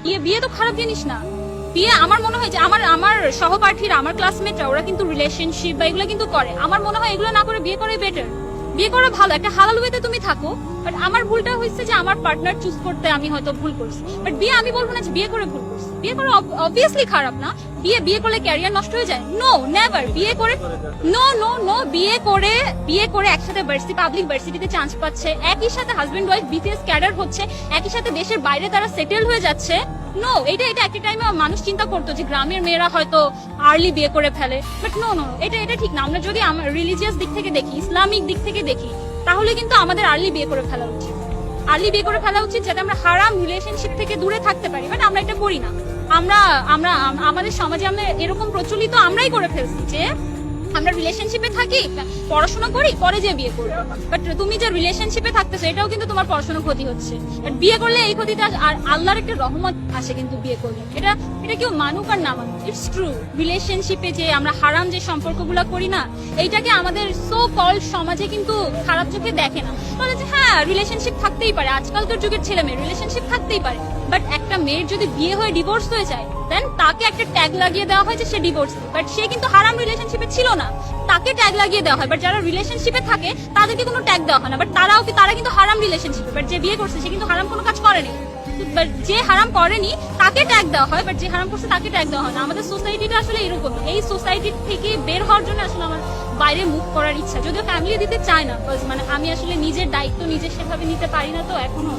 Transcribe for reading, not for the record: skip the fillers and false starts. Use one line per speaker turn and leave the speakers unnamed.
বিয়ে বিয়ে তো খারাপ জিনিস না। বিয়ে আমার মনে হয় যে আমার সহপাঠীরা, আমার ক্লাসমেটরা, ওরা কিন্তু রিলেশনশিপ বা এগুলো কিন্তু করে। আমার মনে হয় এগুলো না করে বিয়ে করাই বেটার। বিয়ে করা ভালো, একটা হালাল ওয়েতে তুমি থাকো। বাট আমার ভুলটা হয়েছে যে আমার পার্টনার চুজ করতে আমি হয়তো ভুল করছি। বাট বিয়ে আমি বলবো না যে বিয়ে করে ভুল করছি। বিয়ে করা অবভিয়াসলি খারাপ না। বিয়ে করলে ক্যারিয়ার নষ্ট হয়ে যায়? No, never. বিয়ে করে নো বিয়ে করে একসাথে পাবলিক ভার্সিটিতে চান্স পাচ্ছে, একই সাথে হাজবেন্ড ওয়াইফ বিসিএস ক্যাডার হচ্ছে, একই সাথে দেশের বাইরে তারা সেটেল হয়ে যাচ্ছে। নো, এটা একটা টাইমে মানুষ চিন্তা করতো যে গ্রামের মেয়েরা হয়তো আর্লি বিয়ে করে ফেলে। বাট নো, এটা ঠিক না। আমরা যদি রিলিজিয়াস দিক থেকে দেখি, ইসলামিক দিক থেকে দেখি, তাহলে কিন্তু আমাদের আর্লি বিয়ে করে ফেলা উচিত। আর্লি বিয়ে করে ফেলা উচিত যাতে আমরা হারাম রিলেশনশিপ থেকে দূরে থাকতে পারি। বাট আমরা এটা করি না। আমরা আমরা আমাদের সমাজে আমরা এরকম প্রচলিত আমরাই করে ফেলছি যে আমরা রিলেশনশিপে থাকি, পড়াশোনা করি, পরে যে বিয়ে করবো। বাট তুমি যে রিলেশনশিপে থাকতেছো এটাও কিন্তু তোমার পড়াশোনার ক্ষতি হচ্ছে। বাট বিয়ে করলে এই ক্ষতিটা, আর আল্লাহর একটা রহমত আসে কিন্তু বিয়ে করলে। এটা কেউ মানুক আর না মানুক, ইটস ট্রু। রিলেশনশিপে যে আমরা হারাম যে সম্পর্কগুলো করি না, এইটাকে আমাদের সো কল সমাজে কিন্তু খারাপ চোখে দেখে না। বলে যে হ্যাঁ, রিলেশনশিপ থাকতেই পারে, আজকালকার যুগের ছেলে মেয়ে রিলেশনশিপ থাকতেই পারে। বাট একটা মেয়ের যদি বিয়ে হয়ে ডিভোর্স হয়ে যায়, দেন তাকে একটা ট্যাগ লাগিয়ে দেওয়া হয় যে সে ডিভোর্স। বাট সে কিন্তু হারাম রিলেশনশিপে ছিল না, তাকে ট্যাগ লাগিয়ে দেওয়া হয়। বাট যারা রিলেশনশিপে থাকে তাদেরকে কোনো ট্যাগ দেওয়া হয় না। বাট তারা কিন্তু হারাম রিলেশনশিপে। বাট যে বিয়ে করছে সে কিন্তু হারাম কোনো কাজ করেনি। বাট যে হারাম করেনি তাকে ট্যাগ দেওয়া হয়, বাট যে হারাম করছে তাকে ট্যাগ দেওয়া হয় না। আমাদের সোসাইটিটা আসলে এরকম। এই সোসাইটি থেকে বের হওয়ার জন্য আসলে আমার বাইরে মুভ করার ইচ্ছা, যদিও ফ্যামিলি দিতে চায় না। মানে আমি আসলে নিজের দায়িত্ব নিজে সেভাবে নিতে পারি না তো এখনো।